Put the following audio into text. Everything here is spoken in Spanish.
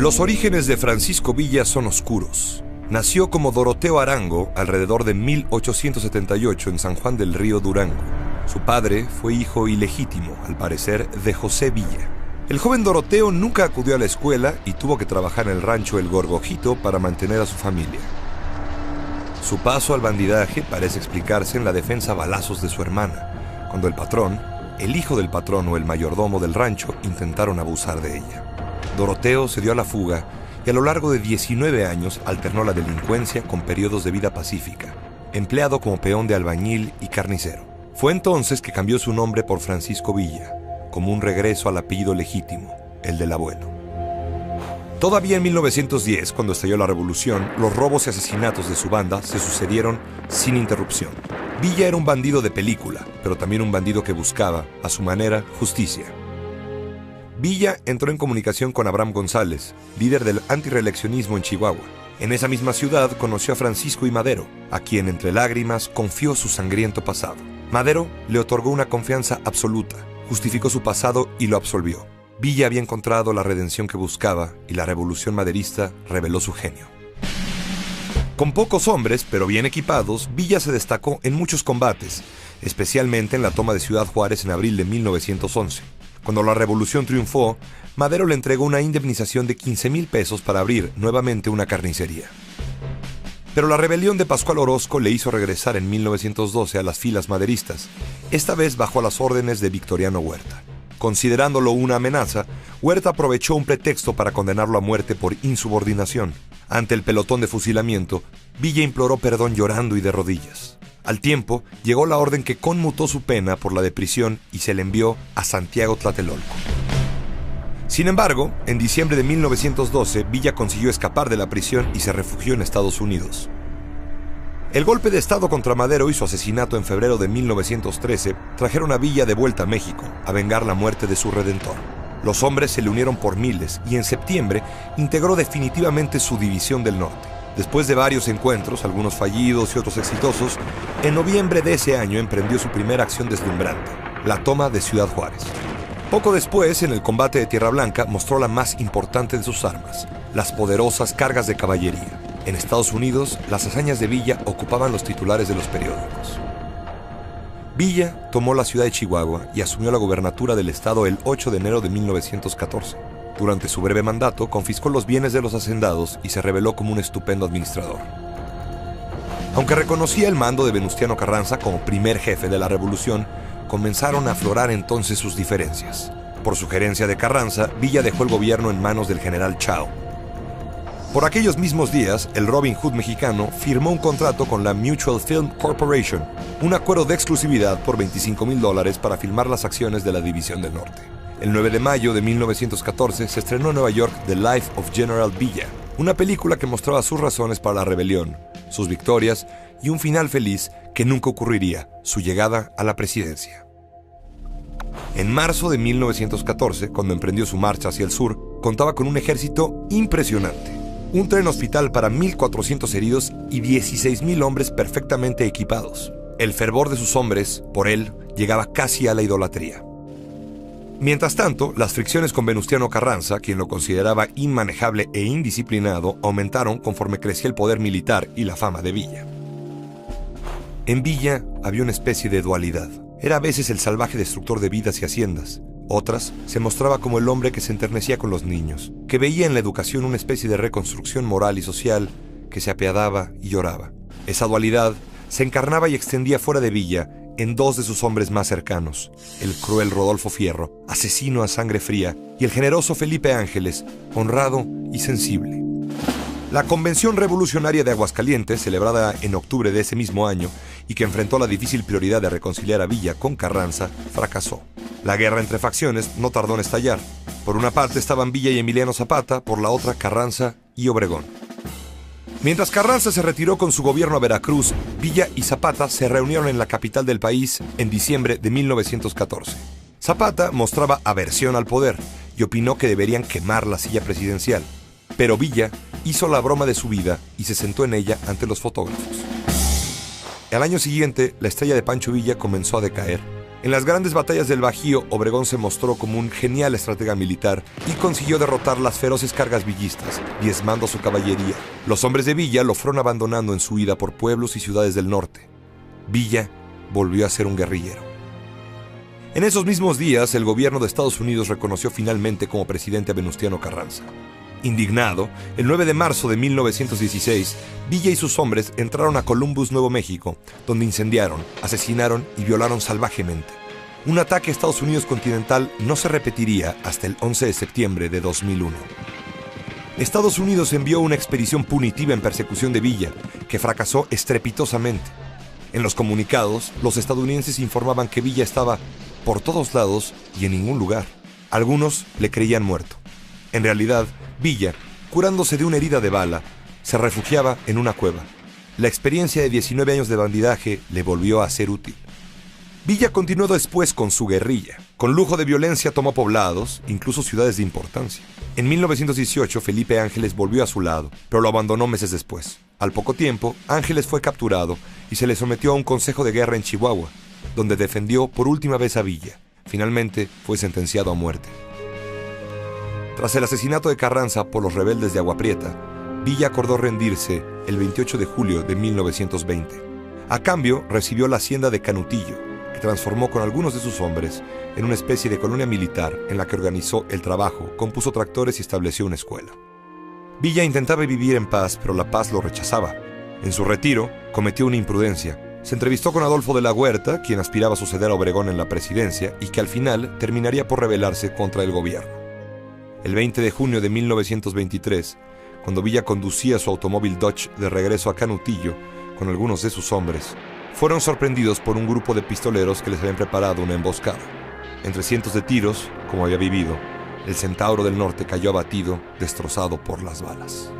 Los orígenes de Francisco Villa son oscuros. Nació como Doroteo Arango alrededor de 1878 en San Juan del Río, Durango. Su padre fue hijo ilegítimo, al parecer, de José Villa. El joven Doroteo nunca acudió a la escuela y tuvo que trabajar en el rancho El Gorgojito para mantener a su familia. Su paso al bandidaje parece explicarse en la defensa a balazos de su hermana, cuando el patrón, el hijo del patrón o el mayordomo del rancho intentaron abusar de ella. Doroteo se dio a la fuga y a lo largo de 19 años alternó la delincuencia con periodos de vida pacífica, empleado como peón de albañil y carnicero. Fue entonces que cambió su nombre por Francisco Villa, como un regreso al apellido legítimo, el del abuelo. Todavía en 1910, cuando estalló la revolución, los robos y asesinatos de su banda se sucedieron sin interrupción. Villa era un bandido de película, pero también un bandido que buscaba, a su manera, justicia. Villa entró en comunicación con Abraham González, líder del antirreeleccionismo en Chihuahua. En esa misma ciudad conoció a Francisco I. Madero, a quien entre lágrimas confió su sangriento pasado. Madero le otorgó una confianza absoluta, justificó su pasado y lo absolvió. Villa había encontrado la redención que buscaba y la revolución maderista reveló su genio. Con pocos hombres, pero bien equipados, Villa se destacó en muchos combates, especialmente en la toma de Ciudad Juárez en abril de 1911. Cuando la revolución triunfó, Madero le entregó una indemnización de 15,000 pesos para abrir nuevamente una carnicería. Pero la rebelión de Pascual Orozco le hizo regresar en 1912 a las filas maderistas, esta vez bajo las órdenes de Victoriano Huerta. Considerándolo una amenaza, Huerta aprovechó un pretexto para condenarlo a muerte por insubordinación. Ante el pelotón de fusilamiento, Villa imploró perdón llorando y de rodillas. Al tiempo, llegó la orden que conmutó su pena por la de prisión y se le envió a Santiago Tlatelolco. Sin embargo, en diciembre de 1912, Villa consiguió escapar de la prisión y se refugió en Estados Unidos. El golpe de Estado contra Madero y su asesinato en febrero de 1913 trajeron a Villa de vuelta a México, a vengar la muerte de su redentor. Los hombres se le unieron por miles y en septiembre integró definitivamente su División del Norte. Después de varios encuentros, algunos fallidos y otros exitosos, en noviembre de ese año emprendió su primera acción deslumbrante, la toma de Ciudad Juárez. Poco después, en el combate de Tierra Blanca, mostró la más importante de sus armas, las poderosas cargas de caballería. En Estados Unidos, las hazañas de Villa ocupaban los titulares de los periódicos. Villa tomó la ciudad de Chihuahua y asumió la gobernatura del estado el 8 de enero de 1914. Durante su breve mandato, confiscó los bienes de los hacendados y se reveló como un estupendo administrador. Aunque reconocía el mando de Venustiano Carranza como primer jefe de la revolución, comenzaron a aflorar entonces sus diferencias. Por sugerencia de Carranza, Villa dejó el gobierno en manos del general Chao. Por aquellos mismos días, el Robin Hood mexicano firmó un contrato con la Mutual Film Corporation, un acuerdo de exclusividad por $25,000 para filmar las acciones de la División del Norte. El 9 de mayo de 1914 se estrenó en Nueva York The Life of General Villa, una película que mostraba sus razones para la rebelión, sus victorias y un final feliz que nunca ocurriría, su llegada a la presidencia. En marzo de 1914, cuando emprendió su marcha hacia el sur, contaba con un ejército impresionante. Un tren hospital para 1,400 heridos y 16,000 hombres perfectamente equipados. El fervor de sus hombres, por él, llegaba casi a la idolatría. Mientras tanto, las fricciones con Venustiano Carranza, quien lo consideraba inmanejable e indisciplinado, aumentaron conforme crecía el poder militar y la fama de Villa. En Villa había una especie de dualidad. Era a veces el salvaje destructor de vidas y haciendas. Otras se mostraba como el hombre que se enternecía con los niños, que veía en la educación una especie de reconstrucción moral y social, que se apiadaba y lloraba. Esa dualidad se encarnaba y extendía fuera de Villa en dos de sus hombres más cercanos, el cruel Rodolfo Fierro, asesino a sangre fría, y el generoso Felipe Ángeles, honrado y sensible. La Convención Revolucionaria de Aguascalientes, celebrada en octubre de ese mismo año y que enfrentó la difícil prioridad de reconciliar a Villa con Carranza, fracasó. La guerra entre facciones no tardó en estallar. Por una parte estaban Villa y Emiliano Zapata, por la otra Carranza y Obregón. Mientras Carranza se retiró con su gobierno a Veracruz, Villa y Zapata se reunieron en la capital del país en diciembre de 1914. Zapata mostraba aversión al poder y opinó que deberían quemar la silla presidencial, pero Villa hizo la broma de su vida y se sentó en ella ante los fotógrafos. Al año siguiente, la estrella de Pancho Villa comenzó a decaer. En las grandes batallas del Bajío, Obregón se mostró como un genial estratega militar y consiguió derrotar las feroces cargas villistas, diezmando a su caballería. Los hombres de Villa lo fueron abandonando en su huida por pueblos y ciudades del norte. Villa volvió a ser un guerrillero. En esos mismos días, el gobierno de Estados Unidos reconoció finalmente como presidente a Venustiano Carranza. Indignado, el 9 de marzo de 1916, Villa y sus hombres entraron a Columbus, Nuevo México, donde incendiaron, asesinaron y violaron salvajemente. Un ataque a Estados Unidos continental no se repetiría hasta el 11 de septiembre de 2001. Estados Unidos envió una expedición punitiva en persecución de Villa, que fracasó estrepitosamente. En los comunicados, los estadounidenses informaban que Villa estaba por todos lados y en ningún lugar. Algunos le creían muerto. En realidad, Villa, curándose de una herida de bala, se refugiaba en una cueva. La experiencia de 19 años de bandidaje le volvió a ser útil. Villa continuó después con su guerrilla. Con lujo de violencia tomó poblados, incluso ciudades de importancia. En 1918, Felipe Ángeles volvió a su lado, pero lo abandonó meses después. Al poco tiempo, Ángeles fue capturado y se le sometió a un consejo de guerra en Chihuahua, donde defendió por última vez a Villa. Finalmente, fue sentenciado a muerte. Tras el asesinato de Carranza por los rebeldes de Agua Prieta, Villa acordó rendirse el 28 de julio de 1920. A cambio, recibió la hacienda de Canutillo, que transformó con algunos de sus hombres en una especie de colonia militar en la que organizó el trabajo, compuso tractores y estableció una escuela. Villa intentaba vivir en paz, pero la paz lo rechazaba. En su retiro, cometió una imprudencia. Se entrevistó con Adolfo de la Huerta, quien aspiraba a suceder a Obregón en la presidencia y que al final terminaría por rebelarse contra el gobierno. El 20 de junio de 1923, cuando Villa conducía su automóvil Dodge de regreso a Canutillo con algunos de sus hombres, fueron sorprendidos por un grupo de pistoleros que les habían preparado una emboscada. Entre cientos de tiros, como había vivido, el Centauro del Norte cayó abatido, destrozado por las balas.